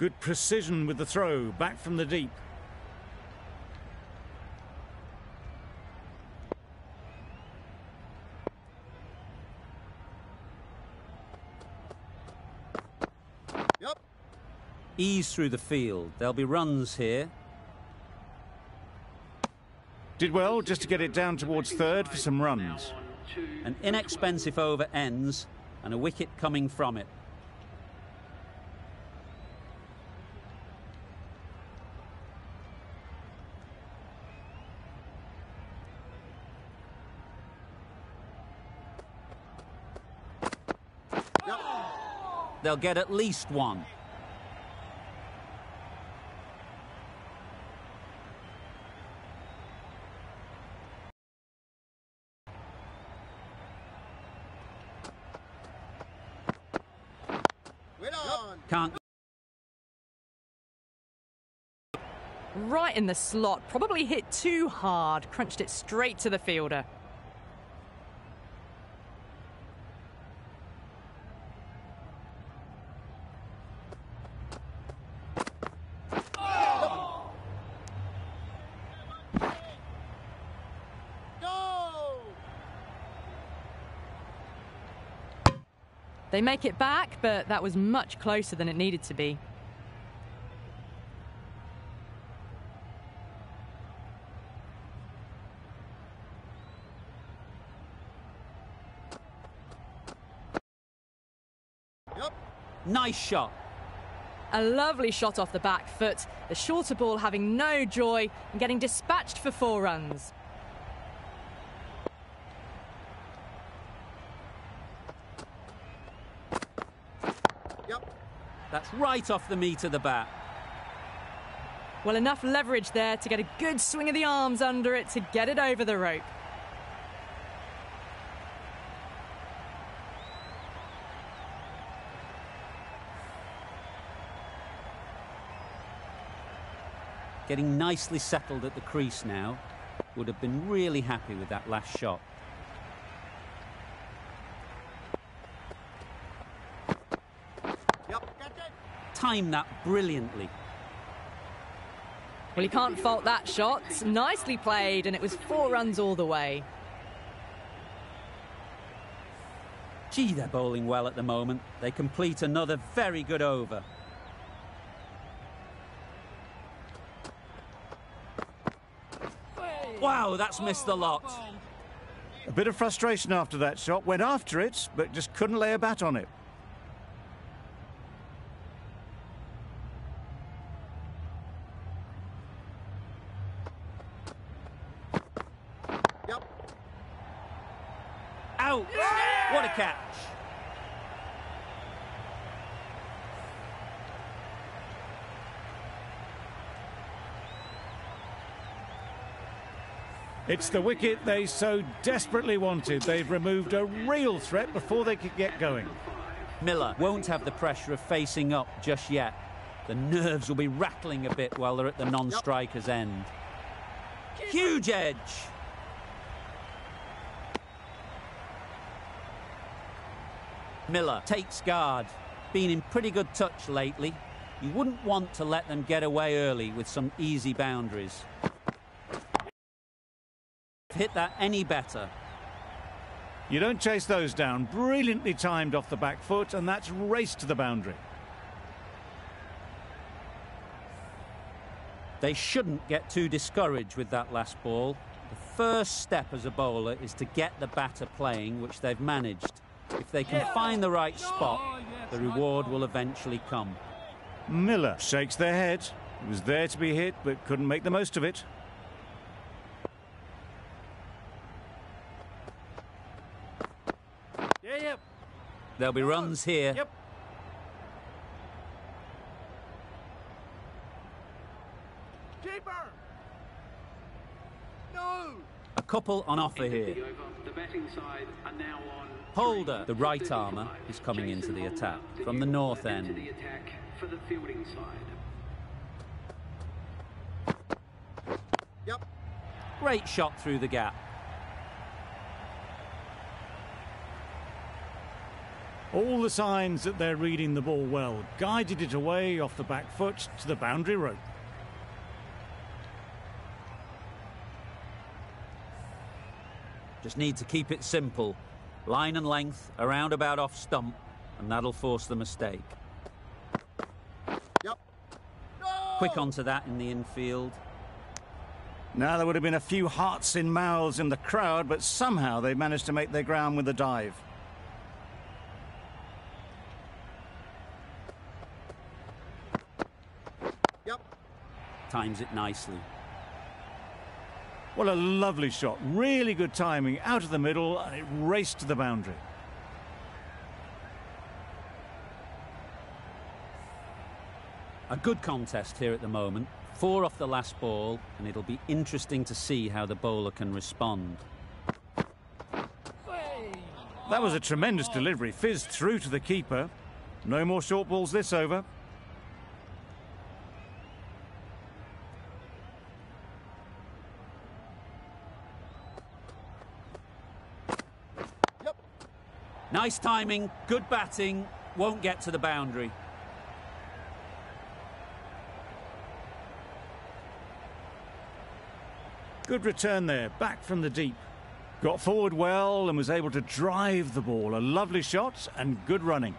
Good precision with the throw, back from the deep. Yep. Ease through the field. There'll be runs here. Did well just to get it down towards third for some runs. An inexpensive over ends and a wicket coming from it. They'll get at least one. Can't. Right in the slot, probably hit too hard, crunched it straight to the fielder. They make it back, but that was much closer than it needed to be. Yep. Nice shot. A lovely shot off the back foot, the shorter ball having no joy and getting dispatched for 4 runs. That's right off the meat of the bat. Well, enough leverage there to get a good swing of the arms under it to get it over the rope. Getting nicely settled at the crease now. Would have been really happy with that last shot. Timed that brilliantly. Well, you can't fault that shot. Nicely played, and it was 4 runs all the way. Gee, they're bowling well at the moment. They complete another very good over. Wow, that's missed the lot. A bit of frustration after that shot. Went after it, but just couldn't lay a bat on it. Out! What a catch! It's the wicket they so desperately wanted. They've removed a real threat before they could get going. Miller won't have the pressure of facing up just yet. The nerves will be rattling a bit while they're at the non-striker's end. Huge edge! Miller takes guard. Been in pretty good touch lately. You wouldn't want to let them get away early with some easy boundaries. Hit that any better. You don't chase those down. Brilliantly timed off the back foot, and that's raced to the boundary. They shouldn't get too discouraged with that last ball. The first step as a bowler is to get the batter playing, which they've managed. If they can find the right spot, the reward will eventually come. Miller shakes their head. He was there to be hit, but couldn't make the most of it. There'll be runs here. Keeper! No! A couple on offer here. The batting side are now on. Holder, the right armour, is coming into the attack from the north end. Into the attack for the fielding side. Yep. Great shot through the gap. All the signs that they're reading the ball well. Guided it away off the back foot to the boundary rope. Just need to keep it simple. Line and length, around about off stump, and that'll force the mistake. Yep. Quick onto that in the infield. Now, there would have been a few hearts in mouths in the crowd, but somehow they managed to make their ground with a dive. Yep. Times it nicely. What a lovely shot. Really good timing. Out of the middle, and it raced to the boundary. A good contest here at the moment. 4 off the last ball, and it'll be interesting to see how the bowler can respond. That was a tremendous delivery. Fizzed through to the keeper. No more short balls this over. Yep. Nice timing, good batting, won't get to the boundary. Good return there, back from the deep. Got forward well and was able to drive the ball. A lovely shot and good running.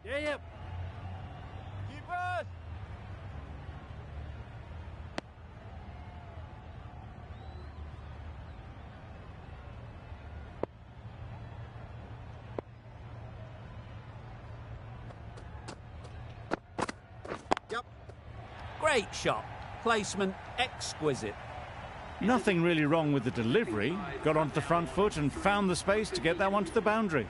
Yep. Keepers. Yep. Great shot. Placement exquisite. Nothing really wrong with the delivery. Got onto the front foot and found the space to get that one to the boundary.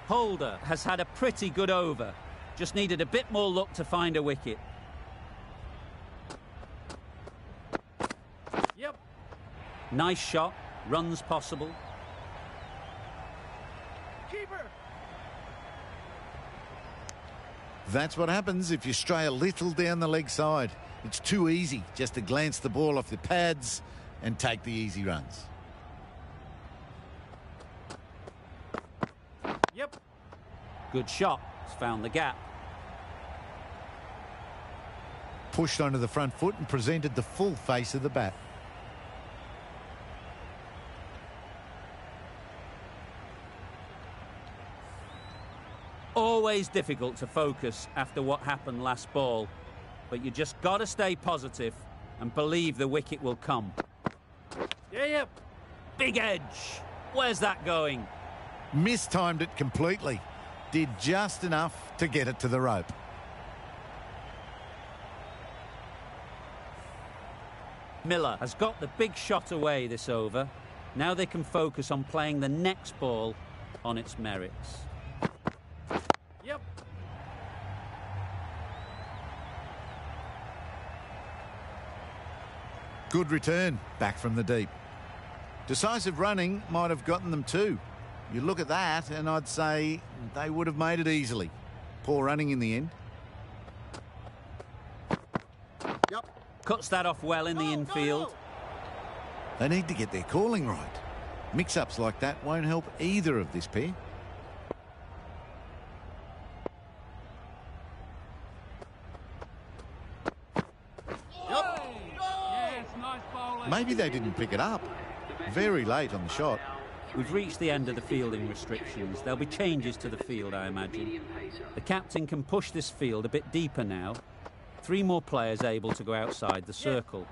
Holder has had a pretty good over. Just needed a bit more luck to find a wicket. Yep. Nice shot. Runs possible. Keeper. That's what happens if you stray a little down the leg side. It's too easy just to glance the ball off the pads and take the easy runs. Yep. Good shot. It's found the gap. Pushed onto the front foot and presented the full face of the bat. Always difficult to focus after what happened last ball, but you just got to stay positive and believe the wicket will come. Yep. Big edge. Where's that going? Mistimed it completely. Did just enough to get it to the rope. Miller has got the big shot away this over. Now they can focus on playing the next ball on its merits. Yep. Good return back from the deep. Decisive running might have gotten them too. You look at that and I'd say they would have made it easily. Poor running in the end. Yep. Cuts that off well in the infield. They need to get their calling right. Mix-ups like that won't help either of this pair. Maybe they didn't pick it up. Very late on the shot. We've reached the end of the fielding restrictions. There'll be changes to the field, I imagine. The captain can push this field a bit deeper now. 3 more players able to go outside the circle.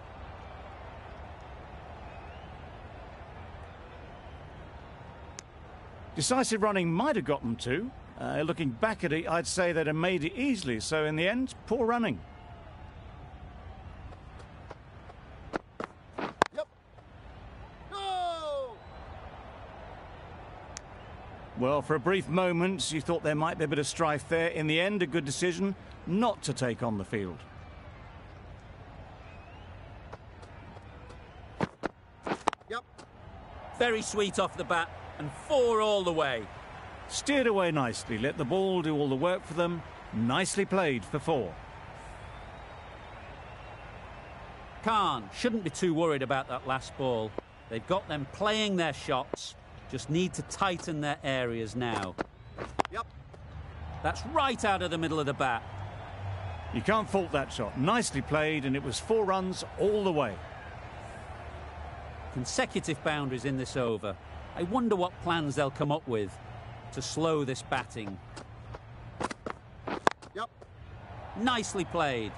Decisive running might have got them too. Looking back at it, I'd say they'd have made it easily. So in the end, poor running. Well, for a brief moment, you thought there might be a bit of strife there. In the end, a good decision not to take on the field. Yep. Very sweet off the bat, and 4 all the way. Steered away nicely, let the ball do all the work for them. Nicely played for 4. Khan shouldn't be too worried about that last ball. They've got them playing their shots, just need to tighten their areas now. Yep. That's right out of the middle of the bat. You can't fault that shot. Nicely played, and it was 4 runs all the way. Consecutive boundaries in this over. I wonder what plans they'll come up with to slow this batting. Yep. Nicely played.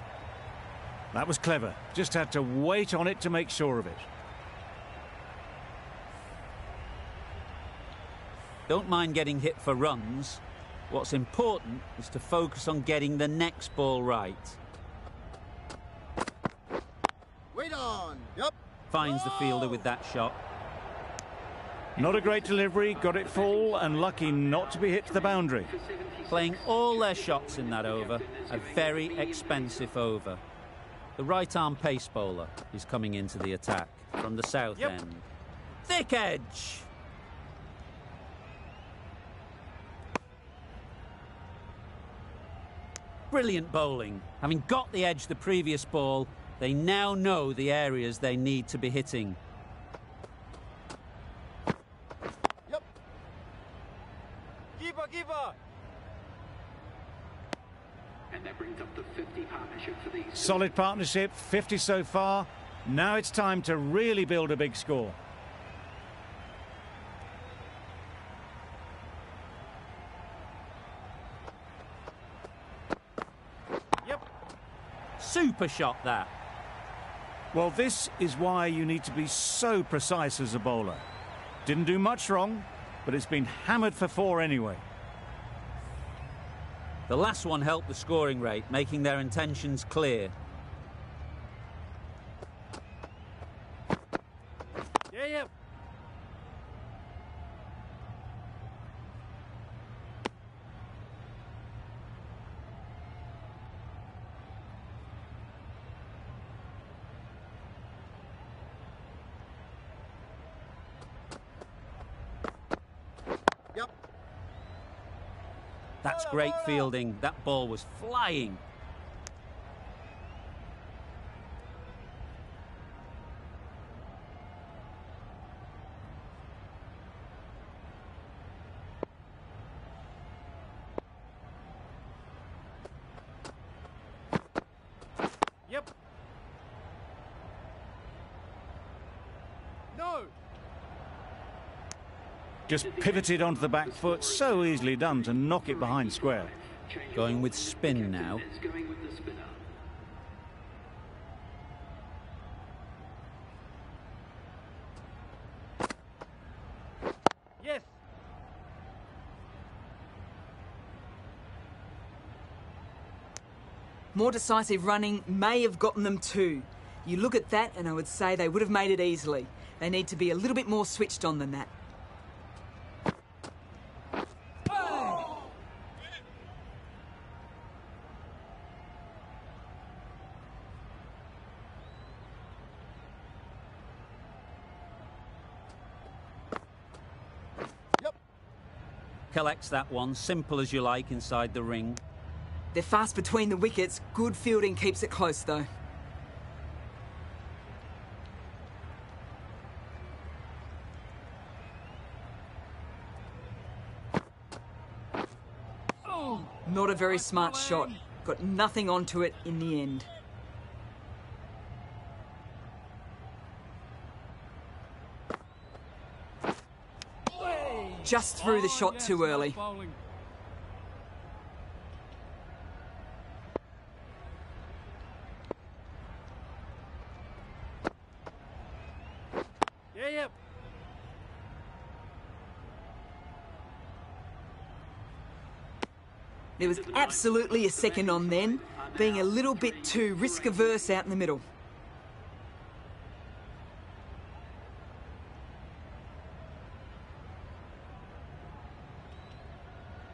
That was clever. Just had to wait on it to make sure of it. Don't mind getting hit for runs. What's important is to focus on getting the next ball right. Wait on. Yep. Finds the fielder with that shot. Not a great delivery, got it full and lucky not to be hit to the boundary. Playing all their shots in that over, a very expensive over. The right-arm pace bowler is coming into the attack from the south end. Thick edge. Brilliant bowling. Having got the edge the previous ball, they now know the areas they need to be hitting. Yep. Keeper. And that brings up the 50 partnership for these. Solid partnership, 50 so far. Now it's time to really build a big score. Yep. Super shot that. Well, this is why you need to be so precise as a bowler. Didn't do much wrong, but it's been hammered for 4 anyway. The last one helped the scoring rate, making their intentions clear. Yep. Yep. That's great fielding. That ball was flying. Yep. No. Just pivoted onto the back foot, so easily done to knock it behind square. Going with spin now. Going with the spinner. Yes. More decisive running may have gotten them 2. You look at that and I would say they would have made it easily. They need to be a little bit more switched on than that. Collects that one, simple as you like, inside the ring. They're fast between the wickets. Good fielding keeps it close, though. Not a very smart shot. Got nothing onto it in the end. Just threw the shot too early. Yep. There was absolutely a second on then, being a little bit too risk-averse out in the middle.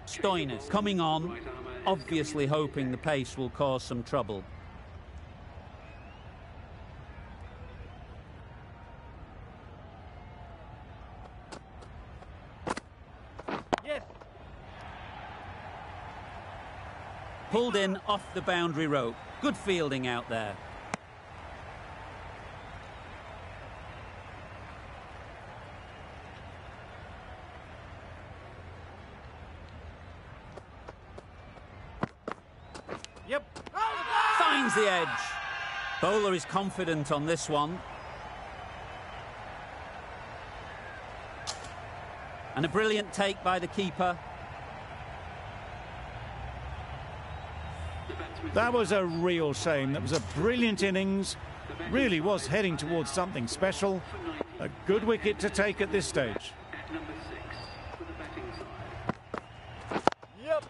Stoinis coming on, obviously hoping the pace will cause some trouble. Yes. Pulled in off the boundary rope. Good fielding out there. Finds the edge. Bowler is confident on this one. And a brilliant take by the keeper. That was a real shame. That was a brilliant innings. Really was heading towards something special. A good wicket to take at this stage. At number 6 for the batting side. Yep.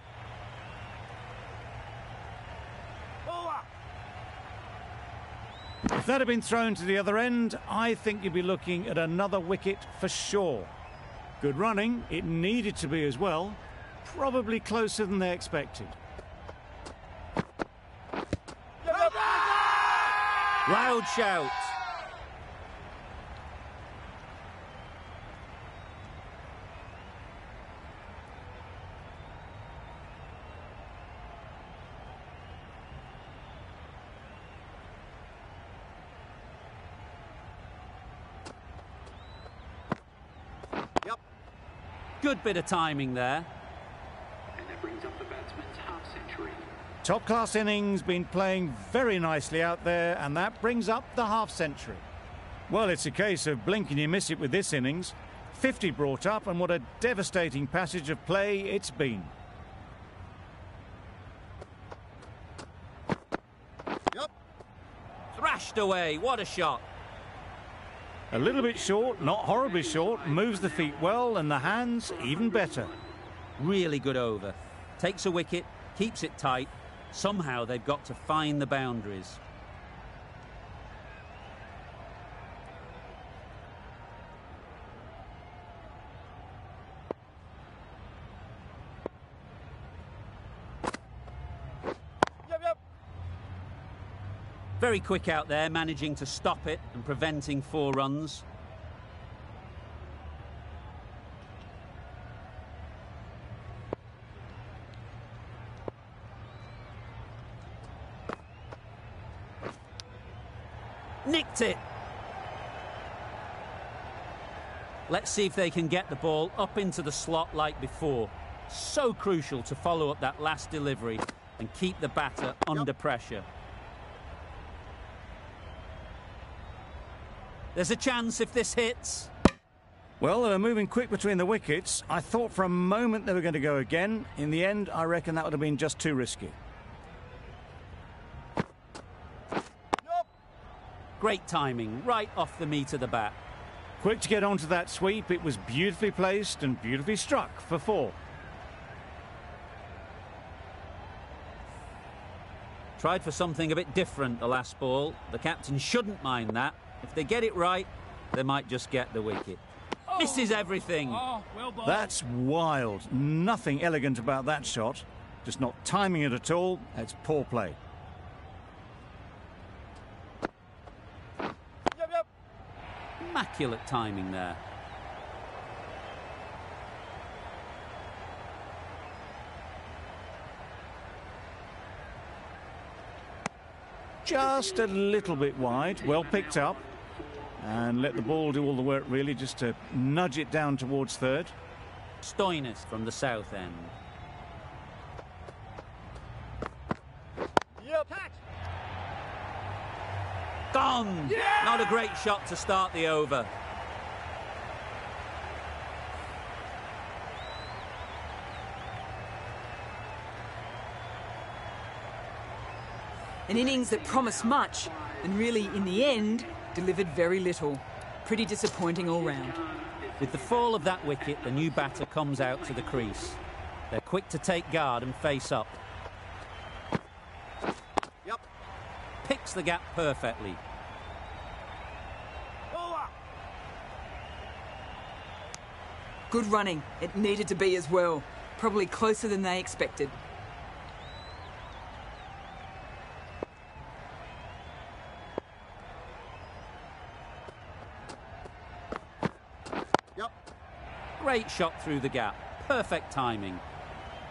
Bowler. If that had been thrown to the other end, I think you'd be looking at another wicket for sure. Good running. It needed to be as well. Probably closer than they expected. Loud shout. Yep. Good bit of timing there. And that brings up the batsman's half-century. Top-class innings, been playing very nicely out there, and that brings up the half-century. Well, it's a case of blink and you miss it with this innings. 50 brought up, and what a devastating passage of play it's been. Yep. Thrashed away. What a shot. A little bit short, not horribly short, moves the feet well, and the hands even better. Really good over. Takes a wicket, keeps it tight. Somehow they've got to find the boundaries. Yep. Very quick out there, managing to stop it and preventing 4 runs. Nicked it. Let's see if they can get the ball up into the slot like before. So crucial to follow up that last delivery and keep the batter under pressure. There's a chance if this hits. Well, they were moving quick between the wickets. I thought for a moment they were going to go again. In the end, I reckon that would have been just too risky. Great timing, right off the meat of the bat. Quick to get onto that sweep. It was beautifully placed and beautifully struck for 4. Tried for something a bit different the last ball. The captain shouldn't mind that. If they get it right, they might just get the wicket. Misses everything. Oh, well bowled. That's wild. Nothing elegant about that shot. Just not timing it at all. It's poor play. Yep. Immaculate timing there. Just a little bit wide. Well picked up. And let the ball do all the work, really, just to nudge it down towards third. Stoinis from the south end. Yep. Gone! Yeah! Not a great shot to start the over. An innings that promised much and really, in the end, delivered very little. Pretty disappointing all round. With the fall of that wicket, the new batter comes out to the crease. They're quick to take guard and face up. Yep. Picks the gap perfectly. Bowler. Good running. It needed to be as well. Probably closer than they expected. Yep. Great shot through the gap. Perfect timing.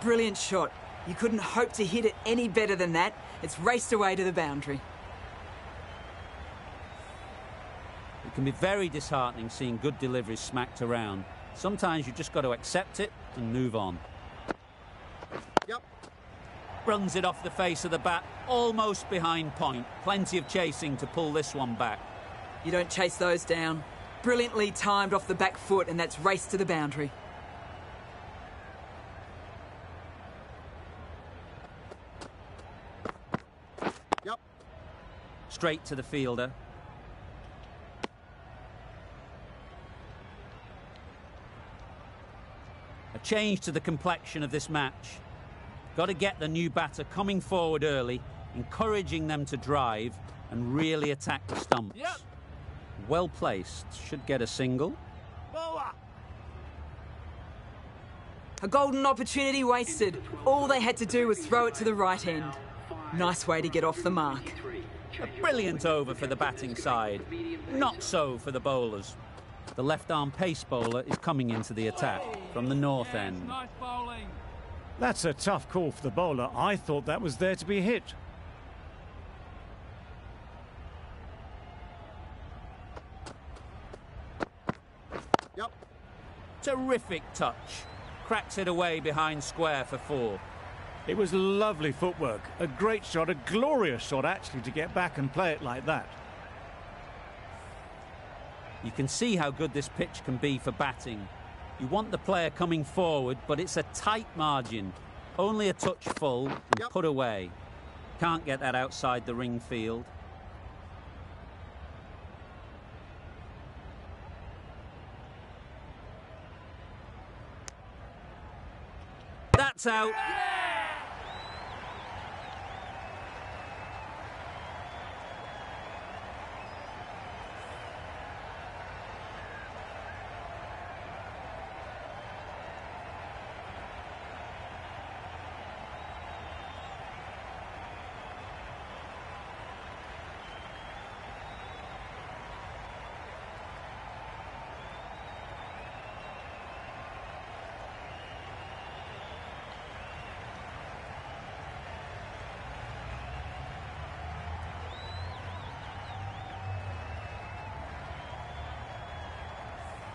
Brilliant shot. You couldn't hope to hit it any better than that. It's raced away to the boundary. It can be very disheartening seeing good deliveries smacked around. Sometimes you've just got to accept it and move on. Yep. Runs it off the face of the bat, almost behind point. Plenty of chasing to pull this one back. You don't chase those down. Brilliantly timed off the back foot, and that's race to the boundary. Yep. Straight to the fielder. A change to the complexion of this match. Got to get the new batter coming forward early, encouraging them to drive and really attack the stumps. Yep. Well placed, should get a single. Bowler. A golden opportunity wasted. All they had to do was throw it to the right end. Nice way to get off the mark. A brilliant over for the batting side. Not so for the bowlers. The left-arm pace bowler is coming into the attack from the north end. Nice bowling. That's a tough call for the bowler. I thought that was there to be hit. Yep. Terrific touch. Cracks it away behind square for 4. It was lovely footwork. A great shot, a glorious shot actually, to get back and play it like that. You can see how good this pitch can be for batting. You want the player coming forward, but it's a tight margin. Only a touch full and put away. Can't get that outside the ring field. That's out.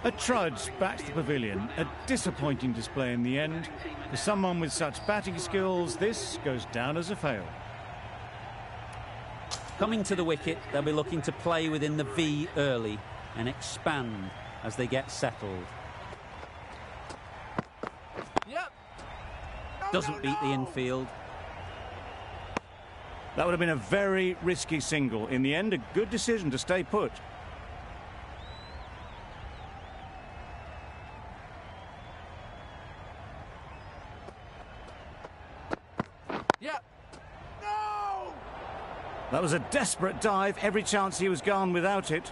A trudge back to the pavilion. A disappointing display in the end. For someone with such batting skills, this goes down as a fail. Coming to the wicket, they'll be looking to play within the V early and expand as they get settled. Yep. Doesn't beat the infield. That would have been a very risky single. In the end, a good decision to stay put. Yep. No! That was a desperate dive. Every chance he was gone without it.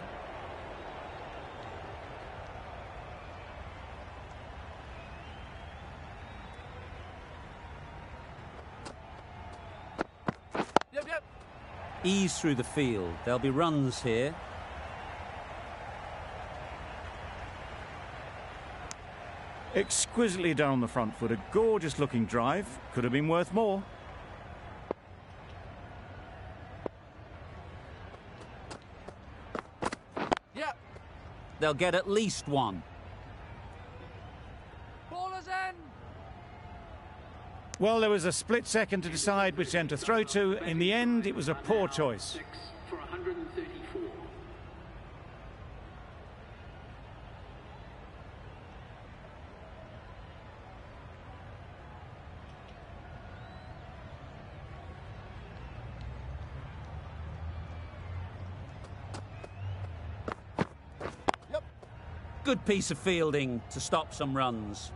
Yep. Ease through the field. There'll be runs here. Exquisitely down on the front foot. A gorgeous looking drive. Could have been worth more. Yep. They'll get at least one. Ballers in. Well, there was a split second to decide which end to throw to. In the end, it was a poor choice. 6 for 134. Good piece of fielding to stop some runs.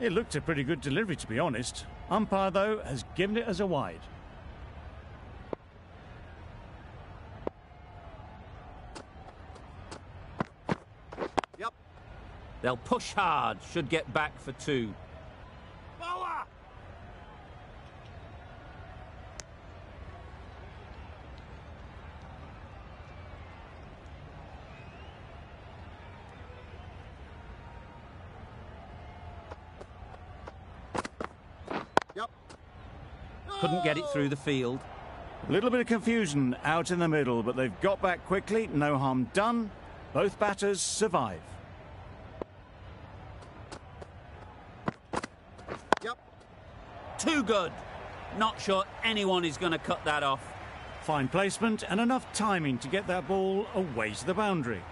It looked a pretty good delivery, to be honest. Umpire, though, has given it as a wide. Yep. They'll push hard, should get back for 2. Bowler. Couldn't get it through the field. A little bit of confusion out in the middle, but they've got back quickly. No harm done. Both batters survive. Yep. Too good. Not sure anyone is going to cut that off. Fine placement and enough timing to get that ball away to the boundary.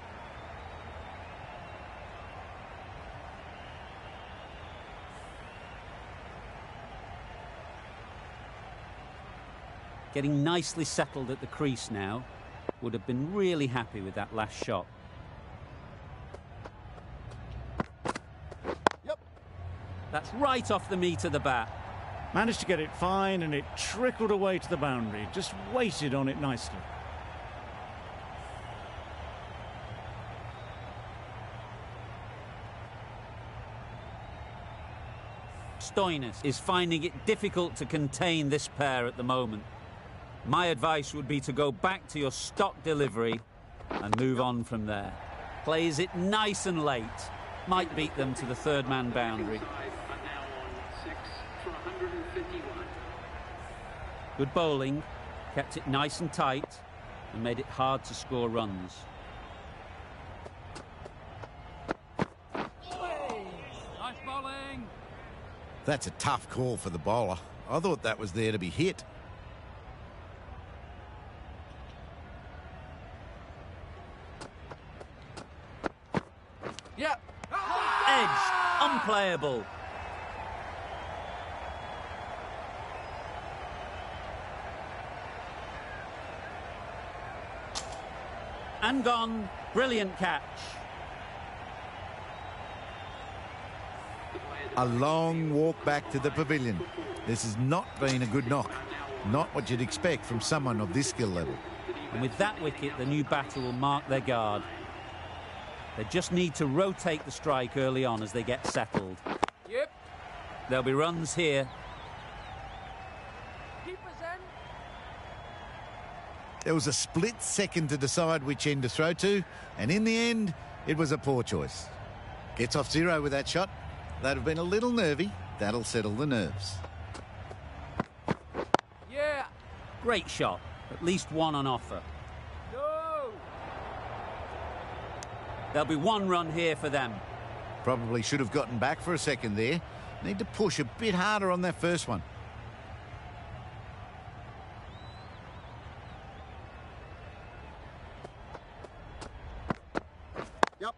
Getting nicely settled at the crease now. Would have been really happy with that last shot. Yep. That's right off the meat of the bat. Managed to get it fine and it trickled away to the boundary. Just waited on it nicely. Stoinis is finding it difficult to contain this pair at the moment. My advice would be to go back to your stock delivery and move on from there. Plays it nice and late. Might beat them to the third man boundary. Good bowling. Kept it nice and tight and made it hard to score runs. Nice bowling. That's a tough call for the bowler. I thought that was there to be hit. Yep. Edge. Unplayable. And gone. Brilliant catch. A long walk back to the pavilion. This has not been a good knock. Not what you'd expect from someone of this skill level. And with that wicket, the new batter will mark their guard. They just need to rotate the strike early on as they get settled. Yep. There'll be runs here. Keepers in. There was a split second to decide which end to throw to, and in the end, it was a poor choice. Gets off zero with that shot. They'd have been a little nervy. That'll settle the nerves. Yeah. Great shot. At least one on offer. No. There'll be one run here for them. Probably should have gotten back for a second there. Need to push a bit harder on that first one. Yep.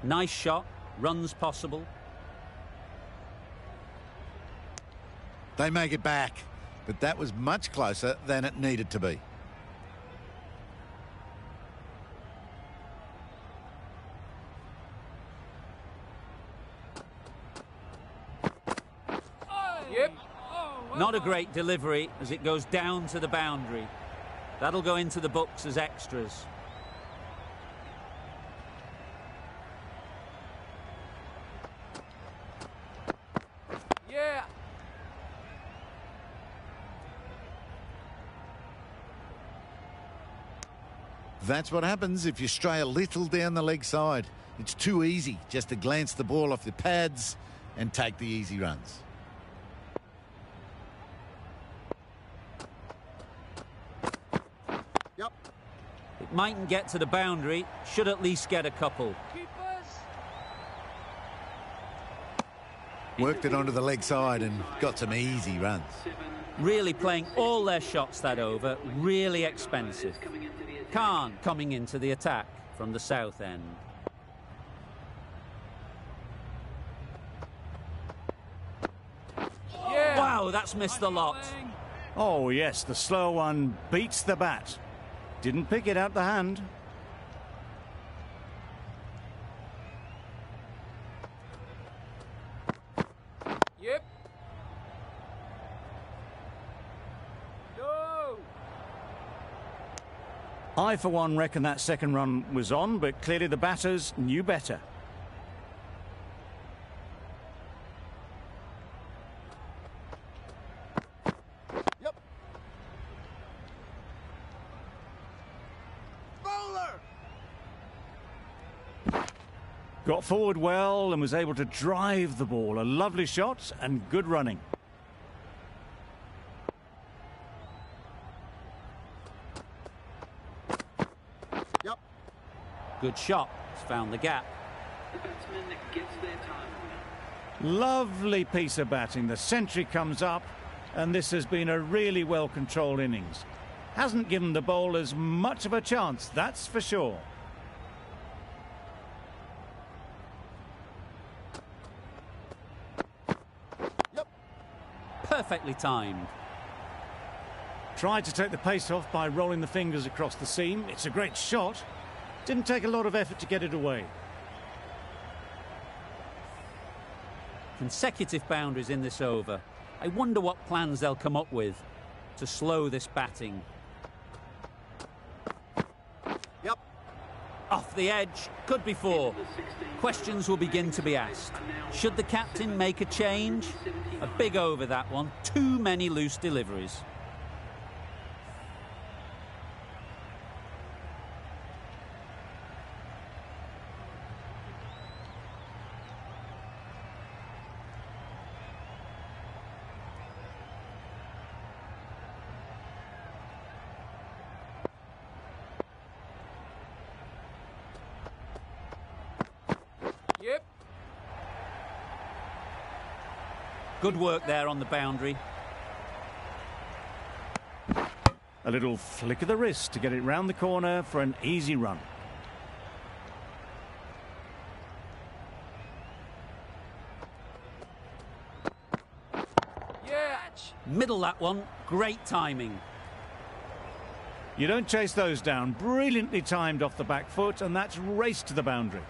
Nice shot. Runs possible. They make it back, but that was much closer than it needed to be. Yep. Not a great delivery as it goes down to the boundary. That'll go into the books as extras. Yeah. That's what happens if you stray a little down the leg side. It's too easy just to glance the ball off the pads and take the easy runs. Yep. It mightn't get to the boundary. Should at least get a couple. Keepers. Worked it onto the leg side and got some easy runs. Really playing all their shots that over. Really expensive. Khan coming into the attack from the south end. Yeah. Wow, that's missed the lot. Oh, yes, the slower one beats the bat. Didn't pick it out the hand. Yep. No. I, for one, reckon that second run was on, but clearly the batters knew better. Yep. Bowler. Got forward well and was able to drive the ball. A lovely shot and good running. Good shot. It's found the gap. The batsman gets their time. Lovely piece of batting. The century comes up, and this has been a really well-controlled innings. Hasn't given the bowlers much of a chance, that's for sure. Yep. Perfectly timed. Tried to take the pace off by rolling the fingers across the seam. It's a great shot. Didn't take a lot of effort to get it away. Consecutive boundaries in this over. I wonder what plans they'll come up with to slow this batting. Yep. Off the edge, could be four. Questions will begin to be asked. Should the captain make a change? A big over, that one. Too many loose deliveries. Yep. Good work there on the boundary. A little flick of the wrist to get it round the corner for an easy run. Yeah. Middle that one. Great timing. You don't chase those down. Brilliantly timed off the back foot, and that's raced to the boundary.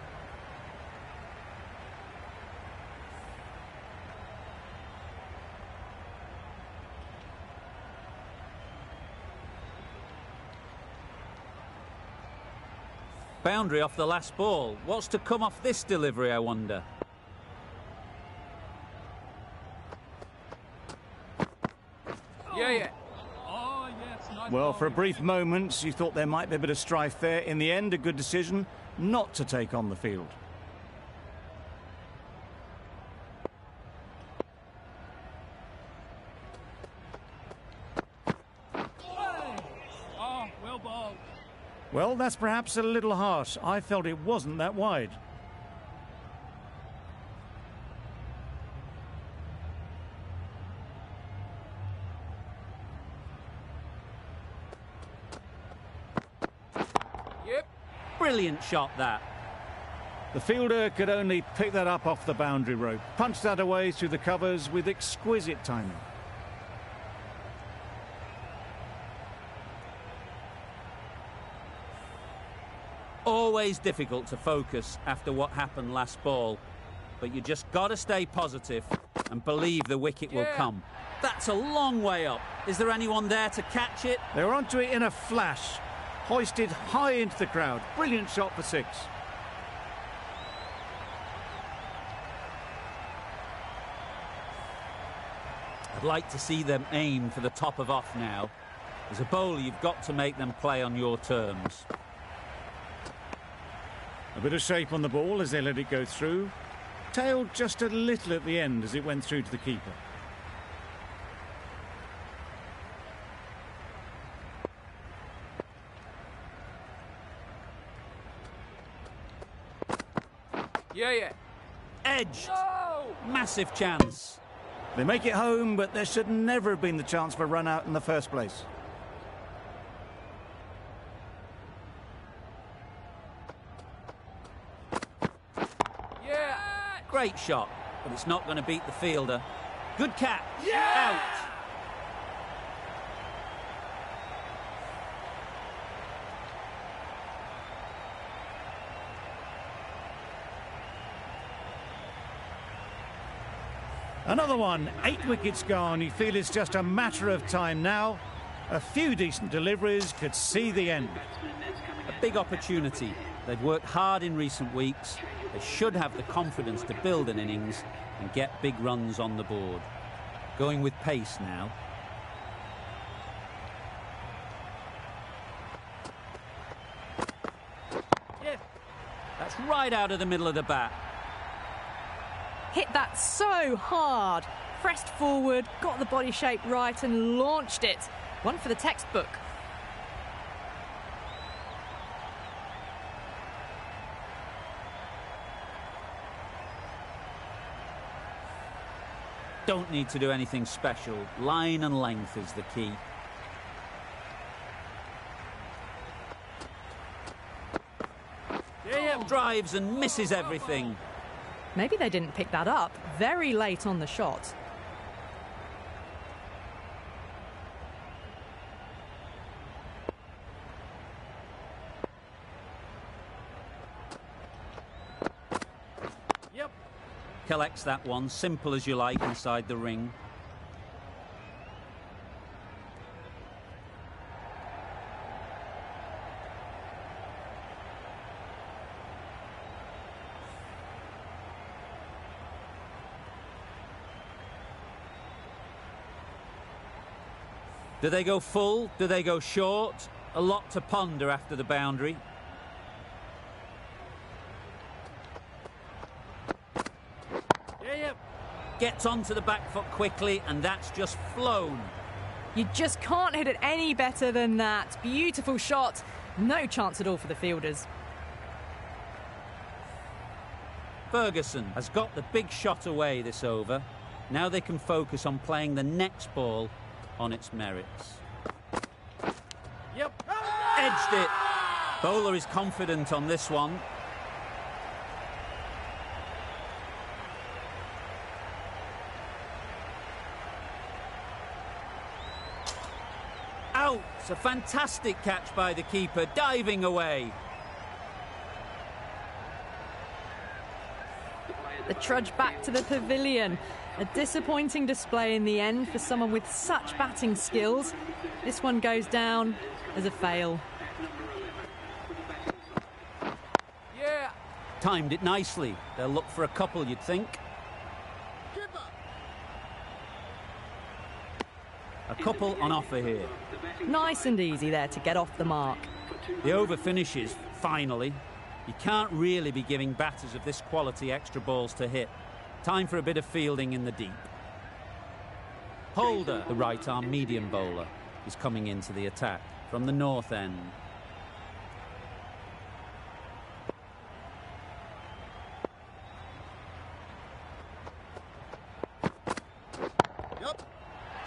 Boundary off the last ball. What's to come off this delivery, I wonder? Yeah. Well, for a brief moment, you thought there might be a bit of strife there. In the end, a good decision not to take on the field. Well bowled. Well, that's perhaps a little harsh. I felt it wasn't that wide. Yep. Brilliant shot, that. The fielder could only pick that up off the boundary rope. Punched that away through the covers with exquisite timing. Always difficult to focus after what happened last ball, but you just got to stay positive and believe the wicket will come. That's a long way up. Is there anyone there to catch it? They were onto it in a flash. Hoisted high into the crowd. Brilliant shot for six. I'd like to see them aim for the top of off now. As a bowler, you've got to make them play on your terms. A bit of shape on the ball as they let it go through. Tailed just a little at the end as it went through to the keeper. Yeah. Edged. No! Massive chance. They make it home, but there should never have been the chance for a run out in the first place. Yeah. Great shot, but it's not going to beat the fielder. Good catch. Yeah! Out. Another one, 8 wickets gone. You feel it's just a matter of time now. A few decent deliveries could see the end. A big opportunity. They've worked hard in recent weeks. They should have the confidence to build an innings and get big runs on the board. Going with pace now. Yeah. That's right out of the middle of the bat. Hit that so hard. Pressed forward, got the body shape right and launched it. One for the textbook. Don't need to do anything special. Line and length is the key. Drives and misses everything. Maybe they didn't pick that up very late on the shot. Yep. Collects that one, simple as you like, inside the ring. Do they go full? Do they go short? A lot to ponder after the boundary. Yeah. Gets onto the back foot quickly, and that's just flown. You just can't hit it any better than that. Beautiful shot. No chance at all for the fielders. Ferguson has got the big shot away this over. Now they can focus on playing the next ball on its merits. Yep. Edged it. Bowler is confident on this one. Out! A fantastic catch by the keeper, diving away. The trudge back to the pavilion. A disappointing display in the end for someone with such batting skills. This one goes down as a fail. Yeah. Timed it nicely. They'll look for a couple, you'd think. A couple on offer here. Nice and easy there to get off the mark. The over finishes, finally. You can't really be giving batters of this quality extra balls to hit. Time for a bit of fielding in the deep. Holder, the right-arm medium bowler, is coming into the attack from the north end.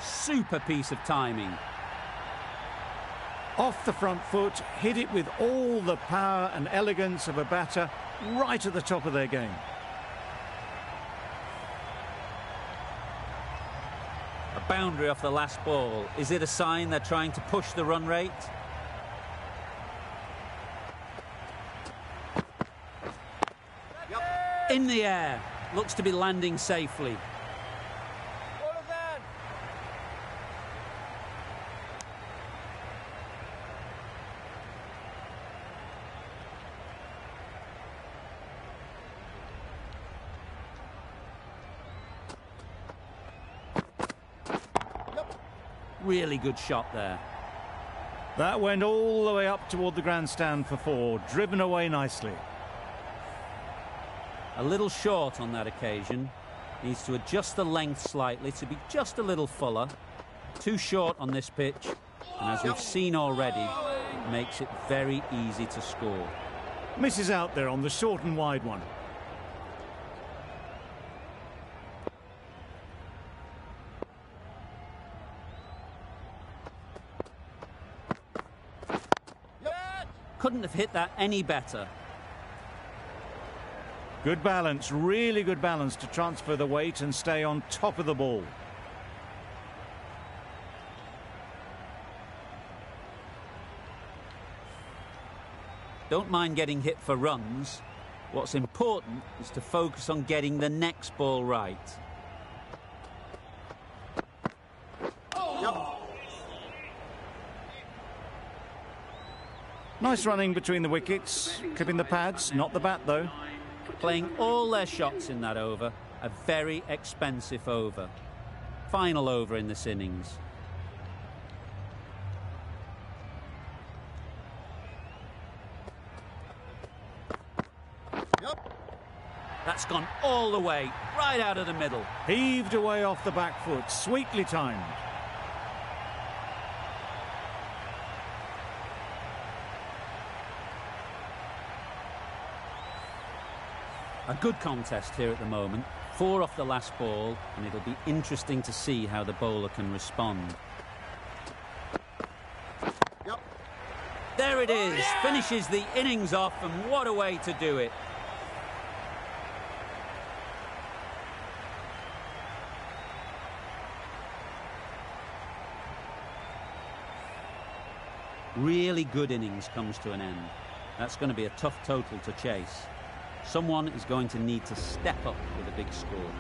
Super piece of timing. Off the front foot, hit it with all the power and elegance of a batter right at the top of their game. A boundary off the last ball. Is it a sign they're trying to push the run rate? In the air. Looks to be landing safely. Really good shot there. That went all the way up toward the grandstand for four, driven away nicely. A little short on that occasion. Needs to adjust the length slightly to be just a little fuller. Too short on this pitch, and as we've seen already, makes it very easy to score. Misses out there on the short and wide one. Couldn't have hit that any better. Good balance, really good balance to transfer the weight and stay on top of the ball. Don't mind getting hit for runs. What's important is to focus on getting the next ball right. Nice running between the wickets, clipping the pads, not the bat though. Playing all their shots in that over. A very expensive over. Final over in this innings. That's gone all the way, right out of the middle. Heaved away off the back foot, sweetly timed. A good contest here at the moment. 4 off the last ball, and it'll be interesting to see how the bowler can respond. Yep. There it is, finishes the innings off, and what a way to do it. Really good innings comes to an end. That's going to be a tough total to chase. Someone is going to need to step up with a big score.